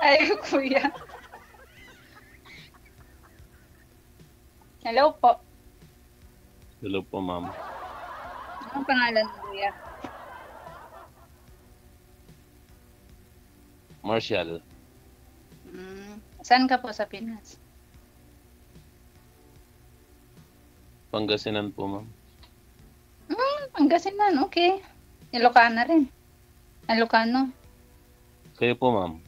Ay, kuya. Hello po. Hello po, ma'am. Anong pangalan mo, kuya? Marshall. Saan ka po sa Pinas? Pangasinan po, ma'am. Pangasinan, okay. Ilocana rin. Ilocano. Kayo po, ma'am.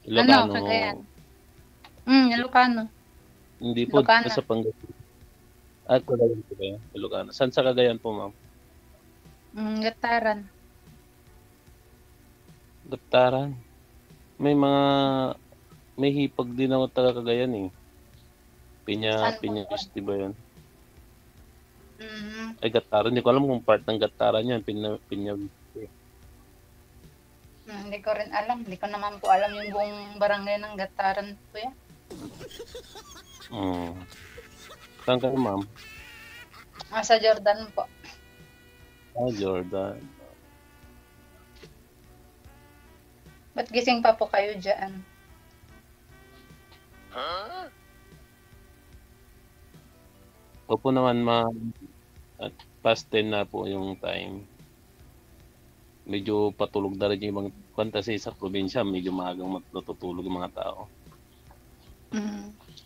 Ano, Ilocano. Cagayan. Ilocano. Hindi po Ilocana. sa Pangasinan. Cagayan po kayo. Ilocano. Saan sa Cagayan po, ma'am? Gataran. Gaptaran. May hipag din ako taga Cagayan eh. Saan po Pinya, yun? di ba yun? Mm, Ay, Gataran. Hindi ko alam kung part ng Gataran yan. Pinya. Hindi ko rin alam. Hindi ko naman po alam yung buong barangay ng Gataran po yan. Saan ka, ma'am? Sa Jordan po. Jordan. Ba't gising pa po kayo dyan? Opo naman, ma'am. At past 10 na po yung time. Medyo patulog na rin yung ibang kasi sa probinsya, medyo maagang natutulog yung mga tao.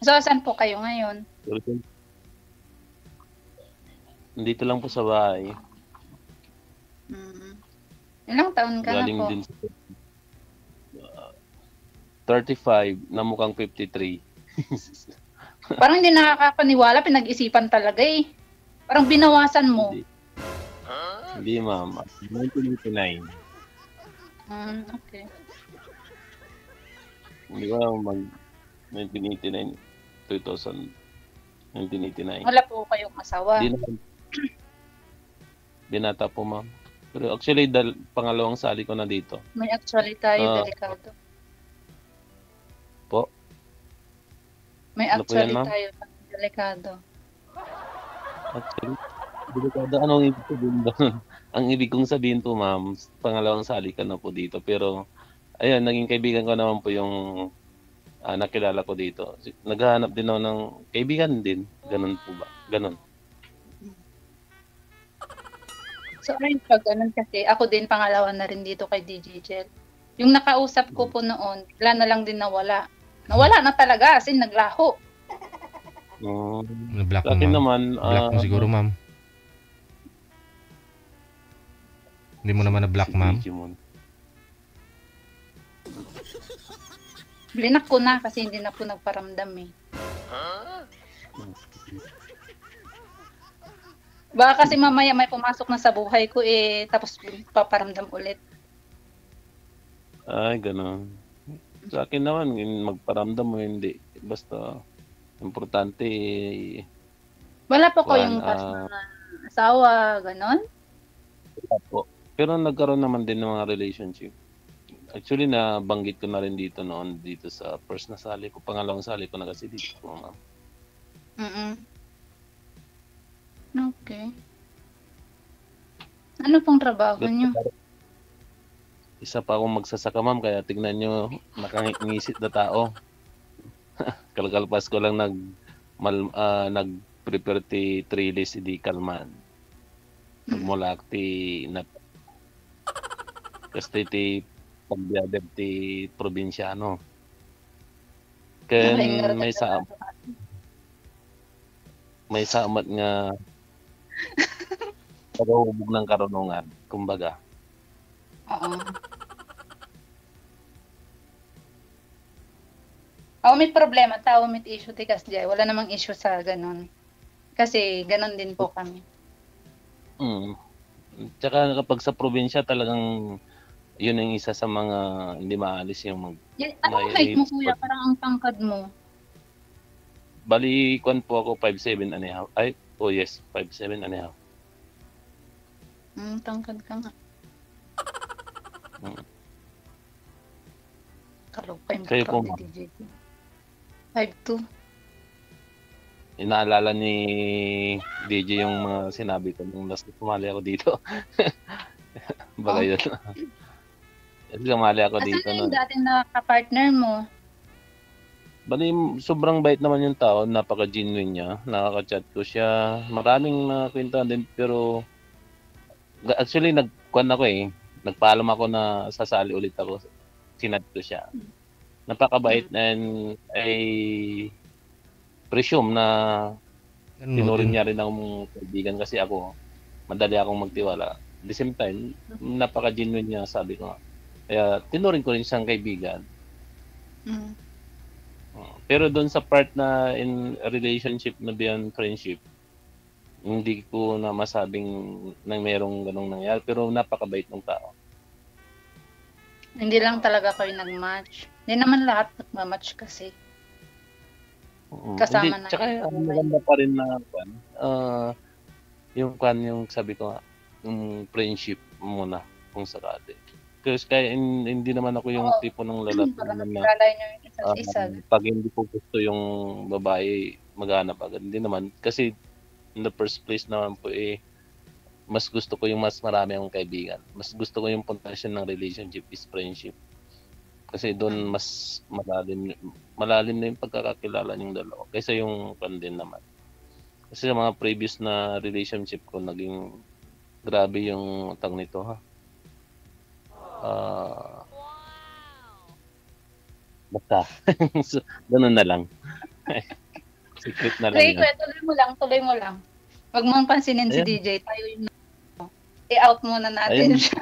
So, saan po kayo ngayon? Dito lang po sa bahay. Ilang taon ka Galing na po? din sa 35 na mukhang 53. Parang hindi nakakapaniwala, pinag-isipan talaga eh. Parang binawasan mo. Hindi, ma'am. 1989. Okay. Hindi ko alam 1989, 2000, 1989. Wala po kayong asawa. Binata po, ma'am. Pero actually, pangalawang sali ko na dito. May actually tayo, delikado. Po? May Ano po yan, actually ma'am? tayo, delikado. Actually, delikado. Anong ibig sabihin doon? Ang ibig kong sabihin po, ma'am, pangalawang sali ka na po dito. Pero, ayun, naging kaibigan ko naman po yung nakilala ko dito. Naghahanap din ako ng kaibigan din. Ganun po ba? Ganun. So, ayun pag ganun kasi, ako din pangalawa na rin dito kay DJ Jel. Yung nakausap ko po noon, wala na lang din nawala. Nawala na talaga, as in naglaho. Na-block mo, Sa akin ma'am. naman, Block mo siguro, ma'am. Hindi mo naman na-block, ma'am. Blinak ko na kasi hindi na po nagparamdam eh. Baka kasi mamaya may pumasok na sa buhay ko eh, tapos paparamdam ulit. Ay, gano'n. Sa akin naman, magparamdam mo hindi. Basta, importante wala po ko yung personal asawa, gano'n? Wala po. Pero nagkaroon naman din ng mga relationship. Actually, nabanggit ko na rin dito noon, dito sa first na sali ko. Pangalawang sali ko na kasi dito, ma'am. Okay. Ano pong trabaho niyo? Isa pa akong magsasaka, ma'am, kaya tignan nyo, nakangisit na tao. Kalkalpas ko lang nag-prepare ti 3 days di kalman. Nagmula ti kasi ti pagbiadab ti probinsyano. Kaya may saamat nga pagahubog ng karunungan, kumbaga. Oo. May problema, tao may issue tikas diyan. Wala namang issue sa ganun. Kasi ganun din po kami. Tsaka kapag sa probinsya talagang yun ang isa sa mga hindi maalis yung Anong height mo, kuya? Parang ang tangkad mo. Bali, kwan po ako 5'7" and a half. Ay, yes, 5'7" and a half. Tangkad ka nga. Kalupay mo Kayo po, ni DJ. 5'2". Inaalala ni DJ yung mga sinabi ko nung last na pumali ako dito. Baga yun. Kasi sumali ako Asan dito na yung nun. dating nakapartner mo? Bali, sobrang bait naman yung tao, napaka-genuine niya. Nakaka-chat ko siya. Maraming nakakwentuhan din, pero actually, nagkuhan ako eh. Nagpaalam ako na sasali ulit ako. Sinat ko siya. Napakabait and I presume na Ano tinuring din? niya rin akong kaibigan kasi ako, madali akong magtiwala. At the same time, napaka-genuine niya, sabi ko nga. Kaya tinuring ko rin siyang kaibigan. Mm. Pero doon sa part na in a relationship na beyond friendship, hindi ko na masabing na merong ganong nangyari. Pero napakabait ng tao. Hindi lang talaga kayo nag-match. Hindi naman lahat nagma-match kasi. Kasama Hindi, na tsaka yung buhay. maganda pa rin na yung sabi ko nga, yung friendship muna kung sakali. Kasi kaya hindi naman ako yung Oo. tipo ng lalaki Para naman na makilala nyo yung isa't isa. pag hindi ko gusto yung babae, maghanap agad. Hindi naman. Kasi in the first place naman po mas gusto ko yung mas marami akong kaibigan. Mas gusto ko yung foundation ng relationship is friendship. Kasi doon mas malalim na yung pagkakakilala ng dalawa. Kaysa yung din naman. Kasi sa mga previous na relationship ko, naging grabe yung tang nito ha. Basta. So, ganun na lang. Secret na lang Ray, yan. tuloy mo lang. Huwag mong pansinin si Ayan. DJ. Tayo yung i-out muna natin Ayun. siya.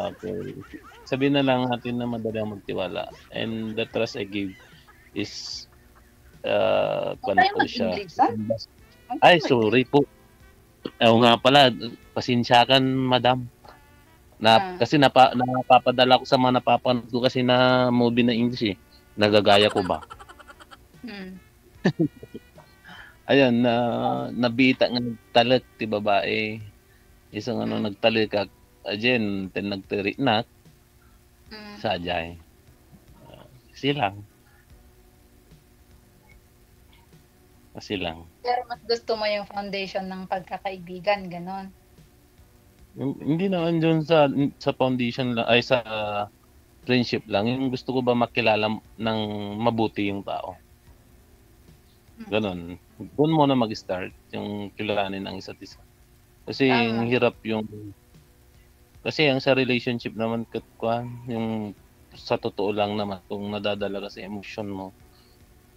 Okay. Sabihin na lang natin na madali ang magtiwala. And the trust I give is Huwag tayo ko siya. mag-Inglesan. Ay, sorry po. Oo nga pala, pasensyakan, madam. Kasi napapadala ko sa mga napapanood ko kasi na movie na English eh. Nagagaya ko ba? Ayun, nabita nga nagtalik ti babae. Isang nagtalik ka, ajen, nagtiri na, sajay. Silang. Pero mas gusto mo yung foundation ng pagkakaibigan, ganon. Hindi naman dun sa foundation lang, ay sa friendship lang. Yung gusto ko ba makilala ng mabuti yung tao. Ganon. Doon mo na mag-start yung kilalanin ng isa't isa. Kasi yung hirap kasi ang sa relationship naman yung sa totoo lang naman kung nadadala ka sa emotion mo,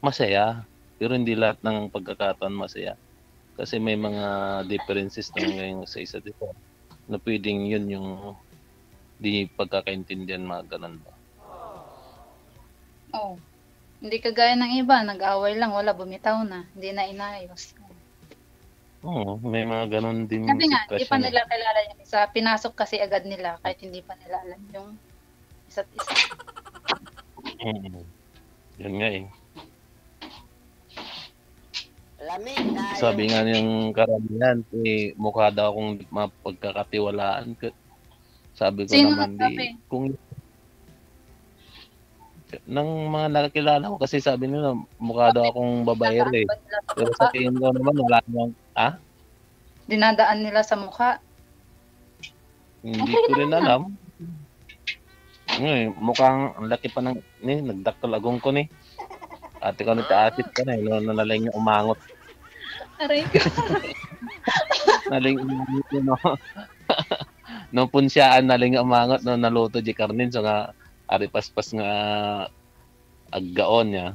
masaya. Pero hindi lahat ng pagkakataon masaya. Kasi may mga differences na ngayon sa isa't isa na pwedeng yun yung di pagkakaintindihan, mga ganun ba. Oo. Hindi kagaya ng iba, nag-away lang, wala, bumitaw na. Hindi na inayos. Oo, may mga ganun din Sabi nga, hindi pa sitwasyon. nila kilala yung isa. Pinasok kasi agad nila kahit hindi pa nila alam yung isa't isa. Yun nga eh. Sabi nga niyang karamihan, mukha daw akong mapagkakatiwalaan. Sabi ko Sino naman, nagsabi? kung ng mga nakakilala ko kasi sabi nila, mukha daw akong babaero eh. Pero sa tingin ko naman, wala namang, Dinadaan nila sa mukha. Hindi ko rin alam. Mukhang ang laki pa ng, nagdaktal agong ko ni. Ate ko nagtaasip ka na, naling niya umangot. Aray ko. Naling umangot yun, no? Nung punsyaan, naling umangot, no, naluto di karnin, so nga, ari paspas nga aggaon niya.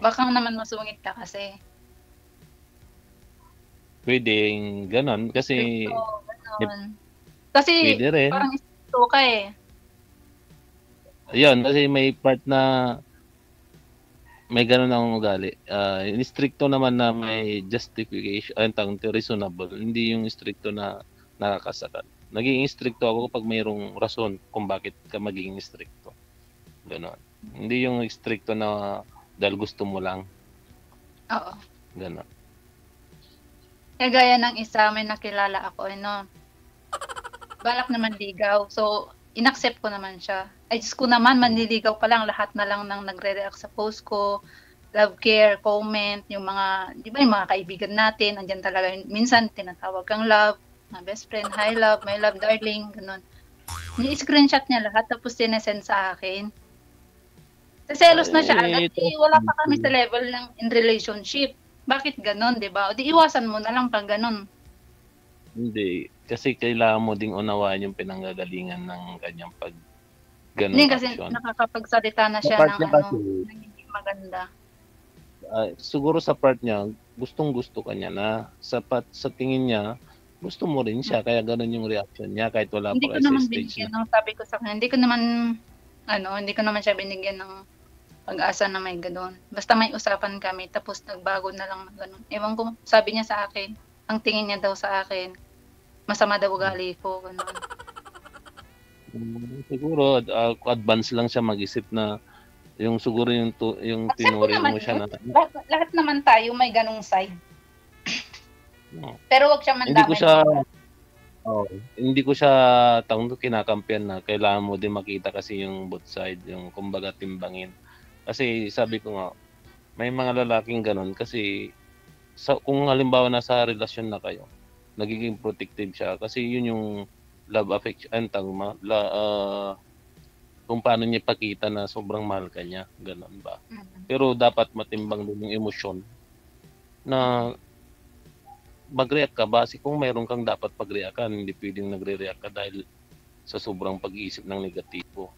Baka naman masungit ka kasi. Pwedeng ganon, kasi Kasi pwede rin. parang isto ka eh. Ayun, kasi may part na may ganon akong ugali. Stricto naman na may justification, reasonable. Hindi yung stricto na nakakasakal. Naging stricto ako kapag mayroong rason kung bakit ka magiging stricto. Ganon. Hindi yung stricto na dahil gusto mo lang. Oo. Ganon. Kagaya ng isa, may nakilala ako, balak naman ligaw. So, inaccept ko naman siya. Ay, Diyos ko naman, manliligaw pa lang, lahat na lang nang nagre-react sa post ko, love care, comment, yung mga, di ba yung mga kaibigan natin, andyan talaga, minsan tinatawag kang love. my best friend, hi love, my love darling, ganun. Ni-screenshot niya lahat tapos sinesend sa akin. Selos na siya agad, wala pa kami sa level ng in relationship. Bakit ganun, 'di ba? O di iwasan mo na lang pag ganun. Hindi, kasi kailangan mo ding unawain yung pinanggagalingan ng kanyang ganung Hindi kasi aksyon. nakakapagsalita na Sa siya part ng niya ano, kasi, ng hindi maganda. siguro sa part niya, gustong-gusto ka niya na. Sa tingin niya, gusto mo rin siya, kaya ganun yung reaction niya kahit wala Hindi pa ko kayo sa naman stage binigyan na. ng sabi ko sa kanya, hindi ko naman siya binigyan ng pag-asa na may gano'n. Basta may usapan kami tapos nagbago na lang ng gano'n. Ewan ko, sabi niya sa akin, ang tingin niya daw sa akin, masama daw ugali ko, gano'n. Siguro advance lang siya mag-isip na yung siguro yung Accept ko tinuring naman mo siya yun. na Lahat naman tayo may ganong side. Pero wag siya hindi ko mandamay. siya hindi ko siya kinakampihan na kailangan mo din makita kasi yung both side, yung kumbaga timbangin. Kasi sabi ko nga, may mga lalaking ganun kasi kung halimbawa nasa relasyon na kayo, nagiging protective siya kasi yun yung love affection, kung paano niya ipakita na sobrang mahal ka niya, ganun ba. Pero dapat matimbang din yung emosyon na mag-react ka base kung mayroon kang dapat pag-reactan, hindi pwedeng nagre-react ka dahil sa sobrang pag-iisip ng negatibo.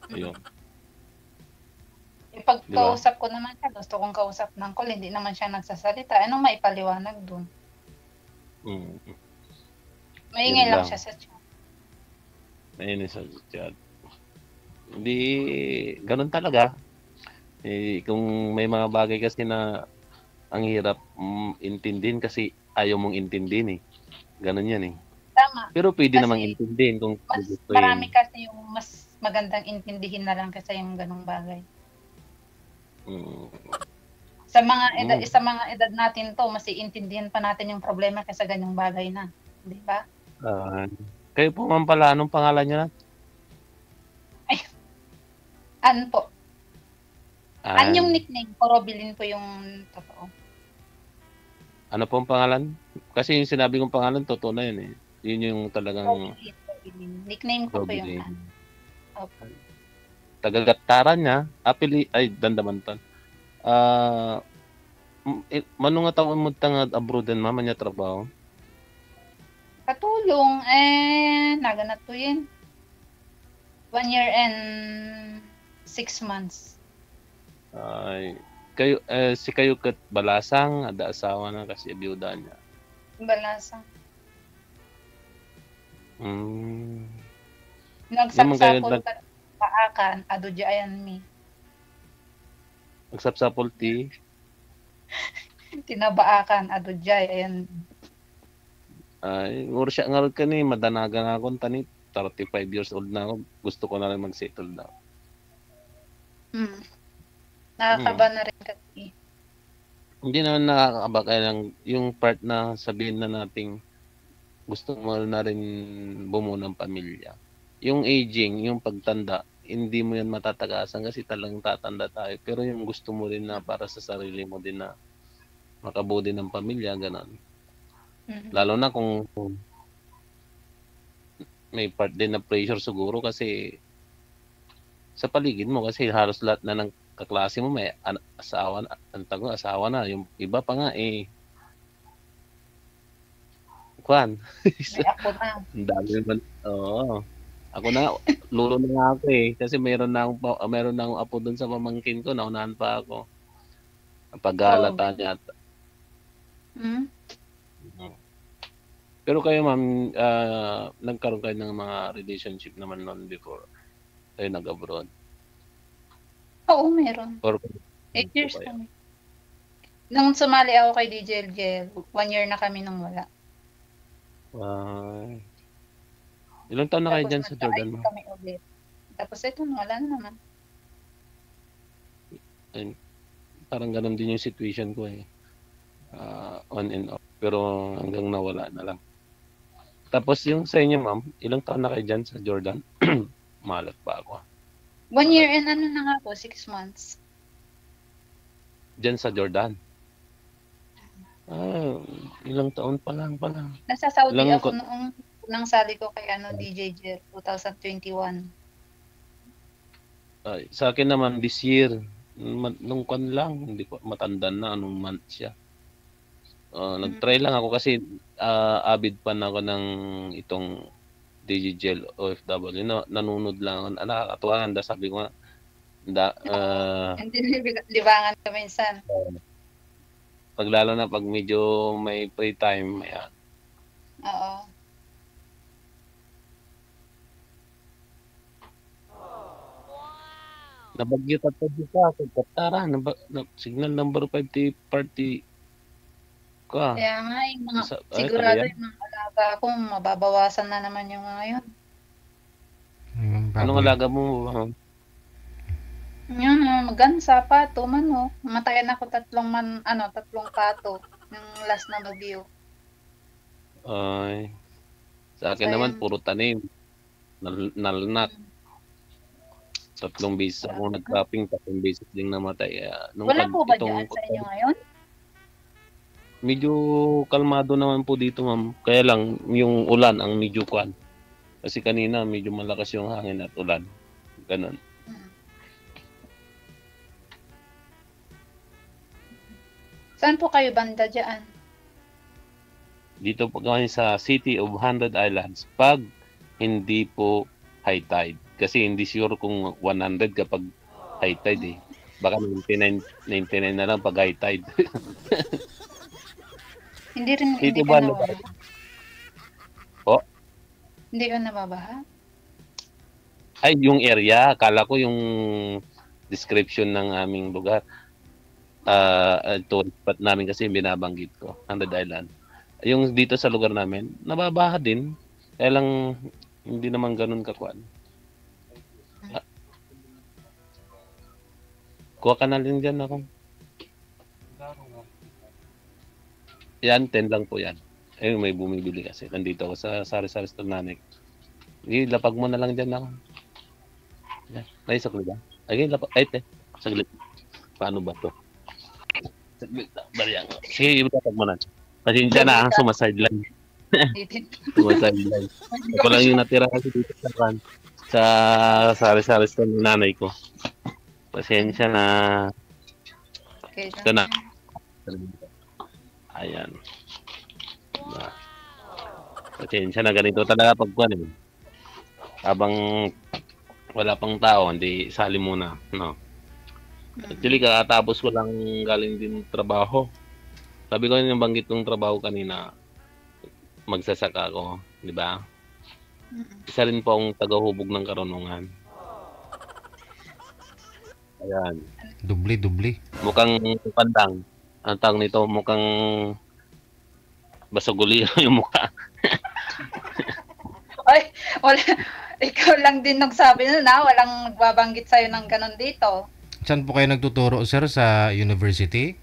Ayun. Pag kausap ko naman siya, gusto kong kausap ng call, hindi naman siya nagsasalita. Anong maipaliwanag dun? Maingay lang siya sa chat. Maingay sa chat. Hindi, ganun talaga. Kung may mga bagay kasi na ang hirap intindihin kasi ayaw mong intindihin eh. Ganun yan eh. Tama. Pero pwede namang intindihin kung gusto marami kasi yung mas magandang intindihin na lang kasi yung ganung bagay. Sa mga edad natin to, mas iintindihan pa natin yung problema kaysa ganyang bagay na. Di ba? Kayo po ma'am pala, anong pangalan niyo na? An po. An yung nickname ko, Robilin po yung totoo. Ano po ang pangalan? Kasi yung sinabi kong pangalan, totoo na yun eh. Yun yung talagang... Robilin. Nickname ko po yung An. Okay. Tagagataran niya, Dandamantan. Manong nga taon mo tangad abroad din mama niya trabaho? Katulong, naganat po yun. 1 year and 6 months. Si kayo kat balasang, ada asawa na kasi biyuda niya. Balasang. Mm. Nagsapsapol ka paakan, adudyayan mi. Nagsapsapol ti? Tinabaakan, adudyay, ayan. Nguro siya ngarod ka ni, madanagan akong tani, 35 years old na ako, gusto ko na rin mag-settle down. Nakakaba na rin kasi. Hindi naman nakakaba, kaya lang yung part na sabihin na nating gusto mo na rin bumuo ng pamilya. Yung aging, yung pagtanda, hindi mo yan matatagasan kasi talagang tatanda tayo. Pero yung gusto mo rin na para sa sarili mo din na makabuo din ng pamilya, ganun. Lalo na kung may part din na pressure siguro kasi sa paligid mo kasi halos lahat na ng kaklase mo may asawa na, yung iba pa nga kwan. May ako na. Ang dami naman. Oo. Ako na, lulo na nga ako kasi meron na akong apo doon sa pamangkin ko, naunahan pa ako. Pag-alata niya. Pero kayo ma'am, nagkaroon kayo ng mga relationship naman noon before kayo nag-abroad? Oo, meron. 8 years kami. Nung sumali ako kay DJLJ, 1 year na kami nung wala. Ilang taon na kayo dyan sa Jordan mo? Kami ulit. Tapos ito, wala na naman. Parang ganun din yung situation ko on and off. Pero hanggang nawala na lang. Tapos yung sa inyo ma'am, ilang taon na kayo dyan sa Jordan? Malat pa ako. 1 year and ano na nga po, 6 months. Dyan sa Jordan? Ilang taon pa lang pala. Nasa Saudi Ilang ako noong unang sali ko kay DJ Jel, 2021. Sa akin naman this year, nung kan lang, hindi ko matanda na anong month siya. Nag-try lang ako kasi avid fan ako ng itong Digigel OFW. Nanunod lang ako. Nakakatuwa, sabi ko nga, Hindi libangan ka minsan. lalo na pag medyo may free time, ayan. Oo. Nabagyo at sa Katara, signal number 50 party ka. Kaya nga, yung mga, sigurado yung mga alaga ko, mababawasan na naman yung mga yun. Anong alaga mo? Yun, gansa, pato, manok. Matayan ako tatlong pato. Yung last na bagyo. Ay, sa akin naman, puro tanim. Nalnak. 3 beses ako nag-cropping, 3 beses din namatay. Wala po ba dyan sa inyo ngayon? Medyo kalmado naman po dito, ma'am. Kaya lang, yung ulan ang medyo kwan. Kasi kanina, medyo malakas yung hangin at ulan. Ganon. Saan po kayo banda dyan? Dito po kami sa City of 100 Islands. Pag hindi po high tide. Kasi hindi sure kung 100 kapag high tide eh. Baka 99 na lang pag high tide. Hindi ka nababaha? Po? Hindi ka nababaha? Ay, yung area. Akala ko yung description ng aming lugar. Tourist spot namin kasi binabanggit ko. 100 Island. Yung dito sa lugar namin, nababaha din. Kaya lang, hindi naman ganun kakuan. Kuha ka na rin dyan ako. Yan, 10 lang po yan. Ayun, may bumibili kasi. Nandito ako sa sari-sari store nanik. Lapag mo na lang dyan ako. Yan. Ay, saglit ba? Ay, lapag. Ay, saglit. Paano ba to? Saglit na. Bariyang. Sige, lapag mo na. Pasensya na, sumasideline. Sumasideline. Ako lang yung natira kasi dito sa sari-sari store ng nanay ko. Pasensya na. Okay, ito na. Ayan. Pasensya na, ganito talaga pagkuhan eh. Habang wala pang tao, hindi sali muna. No? Actually, kakatapos ko lang galing din trabaho. Sabi ko yung banggit ng trabaho kanina, magsasaka ako, di ba? Isa rin po akong tagahubog ng karunungan. Ayan. Dubli. Mukhang pandang. Ang tawag nito, mukhang basaguli yung mukha. Ay, wala. Ikaw lang din nagsabi na walang nagbabanggit sa'yo ng ganon dito. Saan po kayo nagtuturo, sir? Sa university?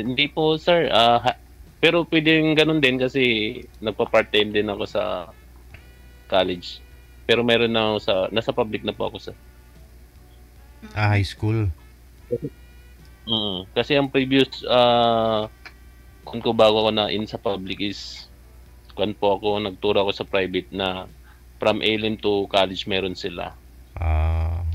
Hindi po, sir. Pero pwedeng ganun din kasi nagpa-part-time din ako sa college. Pero meron na ako nasa public na po ako, sir. High school. Kasi ang previous kung ko bago ako na in sa public is nagturo ako sa private na from ALM to college meron sila.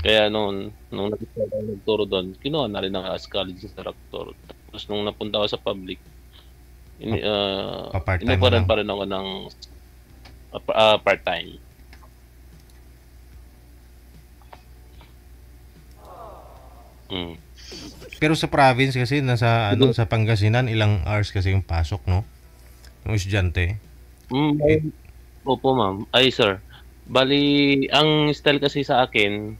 Kaya nung nagturo doon, kinuha na rin ang as college instructor. Tapos nung napunta ako sa public, inuparan pa rin ako ng part-time. Pero sa province kasi sa Pangasinan ilang hours kasi yung pasok, no? Yung estudyante. Opo, ma'am. Ay, sir. Bali, ang style kasi sa akin,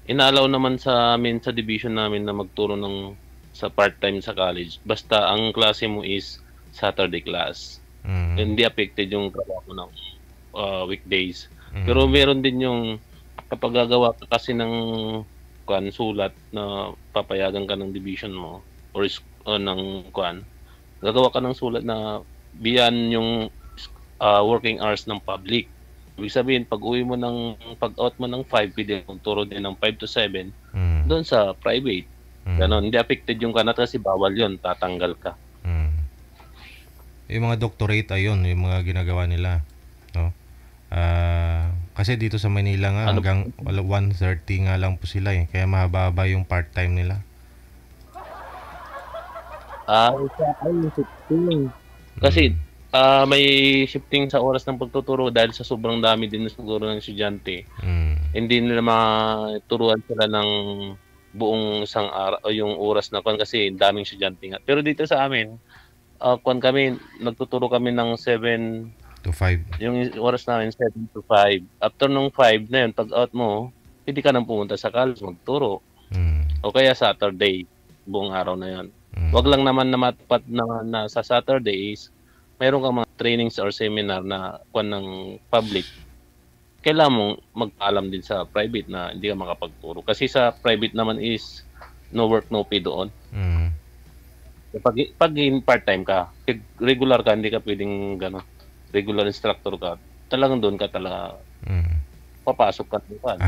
inaalaw naman sa amin sa division namin na magturo sa part-time sa college. Basta ang klase mo is Saturday class. Hindi affected yung trabaho ng weekdays. Pero meron din yung kapag gagawa ka kasi ng sulat na papayagan ka ng division mo or ng gagawa ka ng sulat na beyond yung working hours ng public. Ibig sabihin, pag uwi mo pag-out mo ng 5, pwede mong turo din ng 5 to 7 doon sa private. Ganon, hindi affected yung kanat kasi bawal yun, tatanggal ka. yung mga doctorate ayun, yung mga ginagawa nila, no? Kasi dito sa Manila nga Ano hanggang 1:30 nga lang po sila eh. Kaya mahaba yung part-time nila. yung shifting. Kasi may shifting sa oras ng pagtuturo dahil sa sobrang dami din siguro ng estudyante. Hindi nila maturuan sila ng buong isang araw o yung oras na kwan kasi daming estudyante nga. Pero dito sa amin, kwan kami, nagtuturo kami ng 7 to 5. yung oras namin 7 to 5. After nung 5 na yun, pag out mo, hindi ka nang pumunta sa college magturo. O kaya Saturday, buong araw na yun. Wag lang naman na matapat na sa Saturdays, mayroon kang mga trainings or seminar na kwan ng public. Kailangan mong magpaalam din sa private na hindi ka makapagturo. Kasi sa private naman is no work, no pay doon. Pag part-time ka, regular ka, hindi ka pwedeng gano'n. Regular instructor ka, talagang doon ka talaga papasok ka.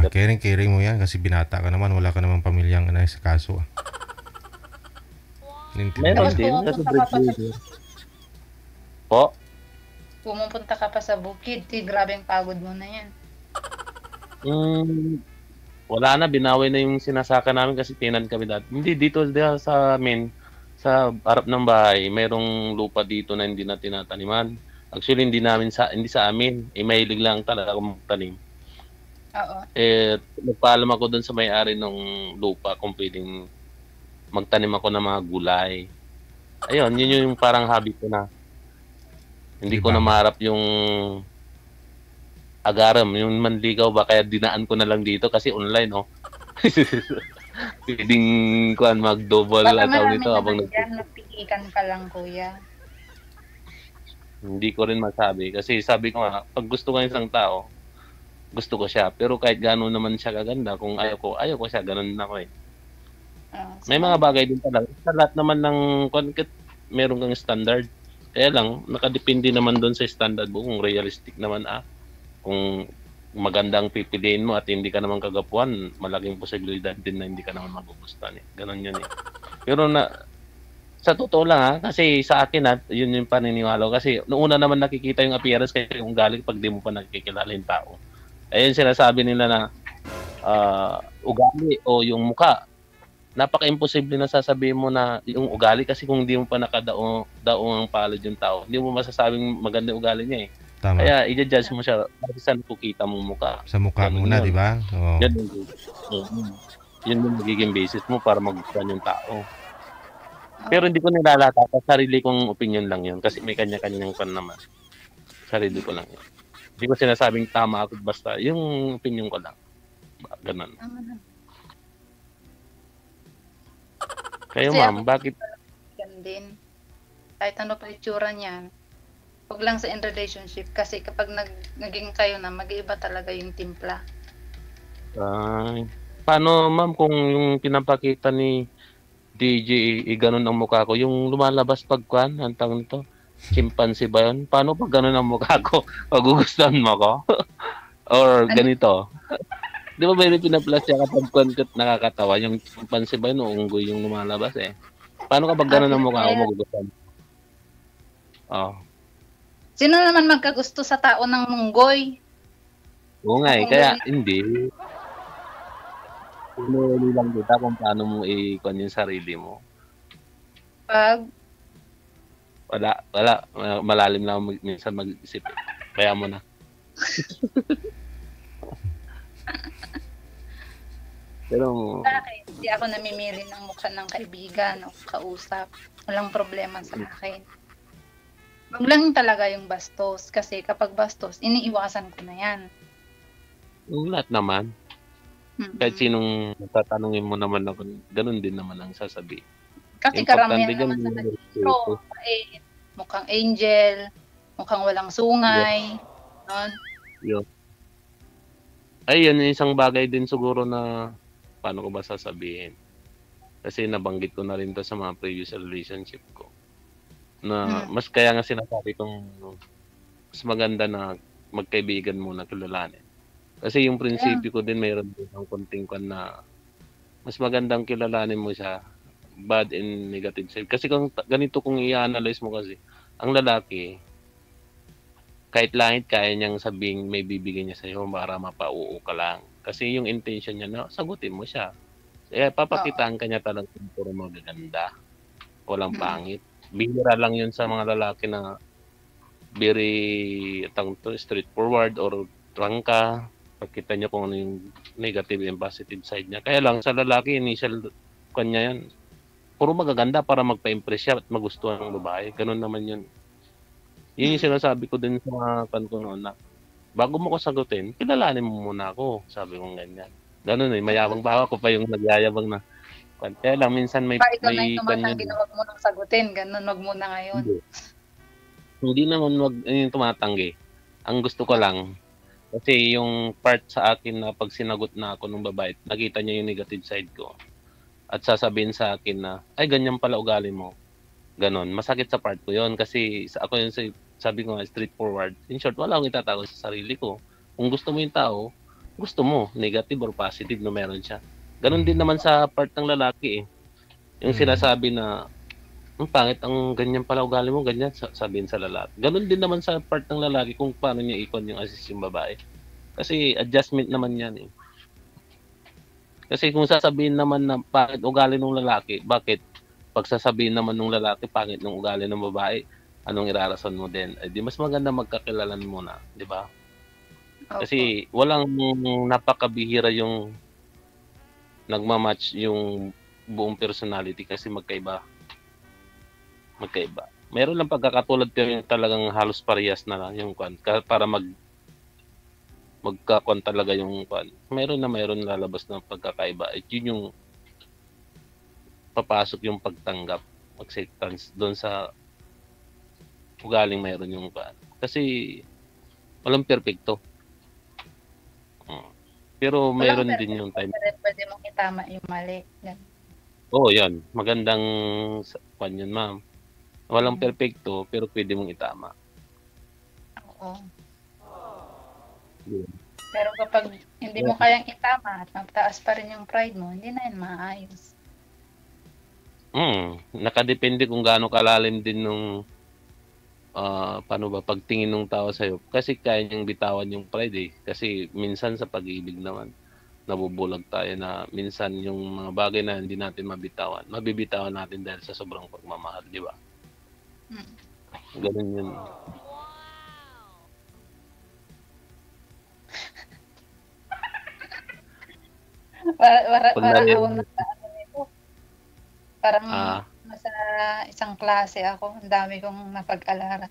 Caring mo yan kasi binata ka naman, wala ka namang pamilyang sa kaso. Meron din. Po? Pumupunta ka pa sa bukid, grabe ang pagod mo na yan. Wala na, binawi na yung sinasaka namin kasi tinan kami dati. Hindi, dito sa amin, sa harap ng bahay, mayroong lupa dito na hindi na tinataniman. Actually, hindi sa amin. Mahilig lang talaga akong magtanim. Oo. Nagpaalam ako doon sa may-ari ng lupa kung pwedeng magtanim ako ng mga gulay. Ayun, yun yung parang hobby ko na. Hindi ko na maharap yung agaram, yung manligaw ba, kaya dinaan ko na lang dito kasi online, no? Pwedeng mag-double account nito habang nagpigikan ka lang, kuya. Hindi ko rin masabi kasi sabi ko nga, pag gusto ko ng isang tao, gusto ko siya. Pero kahit gano'n naman siya kaganda, kung ayaw ko siya, gano'n na ako eh. May mga bagay din talaga. Sa lahat naman ng meron kang standard. Kaya lang, nakadepende naman doon sa standard mo kung realistic naman kung magandang pipiliin mo at hindi ka naman kagapuan, malaking posibilidad din na hindi ka naman magugustuhan eh. Ganon yun eh. Pero sa totoo lang kasi sa akin yun yung paniniwala ko. Kasi noong una naman nakikita yung appearance kasi yung galing pag di mo pa nakikilala yung tao. Ayun sinasabi nila na ugali o yung muka. Napaka-imposible na sasabihin mo na yung ugali kasi kung hindi mo pa nakadaong ang palad yung tao, hindi mo masasabing maganda yung ugali niya eh. Tama. Kaya i-judge mo siya kasi saan kukita mong muka. Sa mukha muna, di ba? Oh. Yun yung magiging basis mo para magustuhan yung tao. Pero hindi ko nilalata, sarili kong opinion lang yun kasi may kanya-kanyang pan naman. Sarili ko lang yun. Hindi ko sinasabing tama ako, basta yung opinion ko lang. Ganun. Kayo ma'am, bakit? Yan din. Kahit ano pa itsura niyan, huwag lang sa in relationship kasi kapag naging kayo na, mag-iiba talaga yung timpla. Paano ma'am kung yung pinapakita ni DJ, ganun ang mukha ko. Yung lumalabas pagkuhan, ang tawag nito, chimpanzee ba yun? Paano pag ganun ang mukha ko? Magugustuhan mo ko? Or ganito? Di ba may pinaplas siya kapag kuhan nakakatawa? Yung chimpanzee ba yun o unggoy yung lumalabas eh? Paano kapag ganun ang mukha ko? Magugustuhan? Sino naman magkagusto sa tao ng unggoy? Oo nga eh, kaya hindi. Pinuli lang kita kung paano mo i-con yung sarili mo. Wala. Malalim lang minsan mag-isip. Kaya mo na. Pero hindi ako namimili ng mukha ng kaibigan o kausap. Walang problema sa akin. Wag lang talaga yung bastos. Kasi kapag bastos, iniiwasan ko na yan. Lahat naman. Kahit sinong tatanungin mo naman ako, ganun din naman ang sasabihin. Kasi karamihan naman sa nagtitro, mukhang angel, mukhang walang sungay. Yun. Ayun, isang bagay din siguro na paano ko ba sasabihin? Kasi nabanggit ko na rin to sa mga previous relationship ko. Na mas kaya nga sinasabi kong mas maganda na magkaibigan muna, kilalanin. Kasi yung prinsipyo ko din mayroon din ang konting na mas magandang kilalanin mo siya bad and negative side. Kasi kung ganito kung i-analyze mo kasi Ang lalaki, kahit langit kaya niyang sabing may bibigyan niya sa'yo para mapauo ka lang. Kasi yung intention niya na sagutin mo siya. Kaya Oo. papakitaan ka niya talagang puro magaganda. Walang Mm. pangit. Bihira lang yun sa mga lalaki na very straightforward or trangka. Pagkita niyo kung ano yung negative and positive side niya. Kaya lang sa lalaki, initial kanya yan. Puro magaganda para magpa-impress siya at magustuhan ng babae. Ganun naman yun. Yun yung sinasabi ko din sa mga kanto noon na bago mo ko sagutin, kilalanin mo muna ako. Sabi ko ganyan. Ganun eh. Mayabang pa ako pa yung nagyayabang na. Kaya lang, minsan may Ikaw na yung kanya. tumatanggi na wag mo nang sagutin. Ganun, wag muna ngayon. Hindi naman wag yung tumatanggi. Ang gusto ko lang, kasi yung part sa akin na pag sinagot na ako ng babae, nakita niya yung negative side ko. At sasabihin sa akin na, ay ganyan pala ugali mo. Ganon. Masakit sa part ko yon kasi ako yung sabi ko nga, straightforward. In short, wala akong itatago sa sarili ko. Kung gusto mo yung tao, gusto mo, negative or positive na meron siya. Ganon din naman sa part ng lalaki eh. Yung sinasabi na, ang pangit, ang ganyan pala ugali mo, ganyan, sabihin sa lalaki. Ganon din naman sa part ng lalaki kung paano niya ikon yung assist yung babae. Kasi adjustment naman yan eh. Kasi kung sasabihin naman na pangit ugali ng lalaki, bakit? Pag sasabihin naman ng lalaki pangit ng ugali ng babae, anong irarason mo din? Eh, di mas maganda magkakilalan muna, di ba? Kasi walang napakabihira yung nagmamatch yung buong personality kasi magkaiba. Meron lang pagkakatulad pero yung talagang halos parehas na lang yung kwan para magkakon talaga yung kwan. Meron lalabas ng pagkakaiba. At yun yung papasok yung pagtanggap, acceptance doon sa ugaling meron yung kwan. Kasi walang perfecto. Pero meron din yung time. Pwede mong itama yung mali. Oo, yan. Magandang kwan yun, ma'am. Walang perfecto, pero pwede mong itama. Oo. Pero kapag hindi mo kayang itama at mataas pa rin yung pride mo, hindi na yun maayos. Nakadepende kung gaano kalalim din nung paano ba pagtingin ng tao sa'yo. Kasi kaya niyang bitawan yung pride eh. Kasi minsan sa pag-ibig naman, nabubulag tayo na minsan yung mga bagay na hindi natin mabitawan, mabibitawan natin dahil sa sobrang pagmamahal, di ba? Ganun yun. Parang nasa isang klase ako, ang dami kong napag-alaran.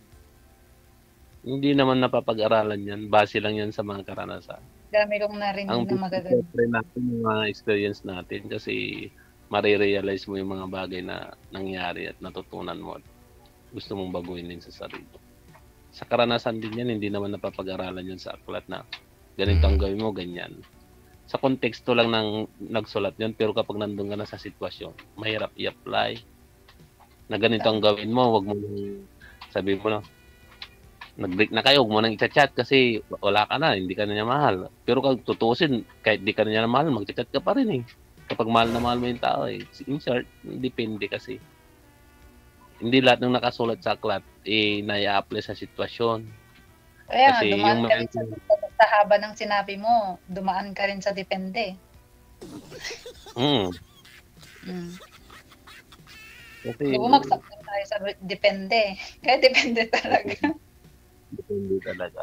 Hindi naman napapag-aralan yan, base lang yan sa mga karanasan. Dami kong narinig na magaganda. Ang natin yung mga experience natin kasi marirealize mo yung mga bagay na nangyari at natutunan mo at gusto mong baguhin din sa sarili. Sa karanasan din yan, hindi naman napapag-aralan yan sa aklat na ganito ang gawin mo, ganyan. Sa konteksto lang ng nagsulat yun, pero kapag nandun ka na sa sitwasyon, mahirap i-apply na ganito ang gawin mo, wag mo sabihin mo na, nag-break na kayo, huwag mo nang i-chat kasi wala ka na, hindi ka na niya mahal. Pero kung tutusin, kahit di ka na niya mahal, mag-chat ka pa rin eh. Kapag mahal na mahal mo yung tao eh. In short, depende kasi. Hindi lahat ng nakasulat sa aklat nai-apply sa sitwasyon. Kaya nga, dumaan ka rin sa haba ng sinabi mo, dumaan ka rin sa depende. Kasi bumagsak na tayo sa depende. Kaya depende talaga. Depende talaga.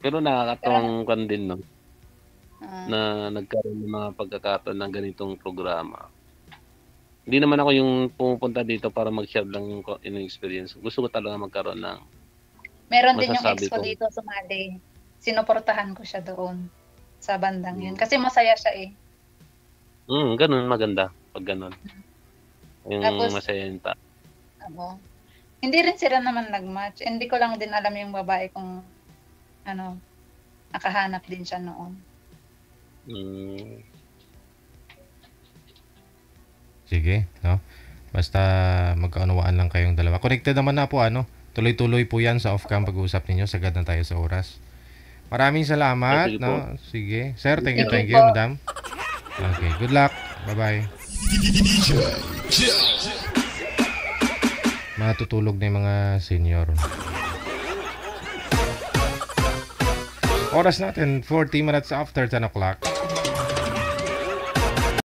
Pero nakakatawang kan din, no? Na nagkaroon ng mga pagkakataon ng ganitong programa. Hindi naman ako yung pumupunta dito para mag-share lang yung experience. Gusto ko talaga magkaroon ng meron din yung ex ko dito sumali. Sinuportahan ko siya doon sa bandang yun. Kasi masaya siya eh. Ganun, maganda. Pag ganun. Yung tapos, masaya yung tao. Hindi rin sila naman nag-match. Hindi ko lang din alam yung babae kung nakahanap din siya noon. Sige, no? Basta magkaunawaan lang kayong dalawa. Connected naman na po, tuloy-tuloy po yan sa off-cam pag-uusap ninyo. Sagad na tayo sa oras. Maraming salamat, no? Sige. Sir, thank you, madam. Okay, good luck. Bye-bye. matutulog na yung mga senior. Oras natin, 40 minutes after 10 o'clock.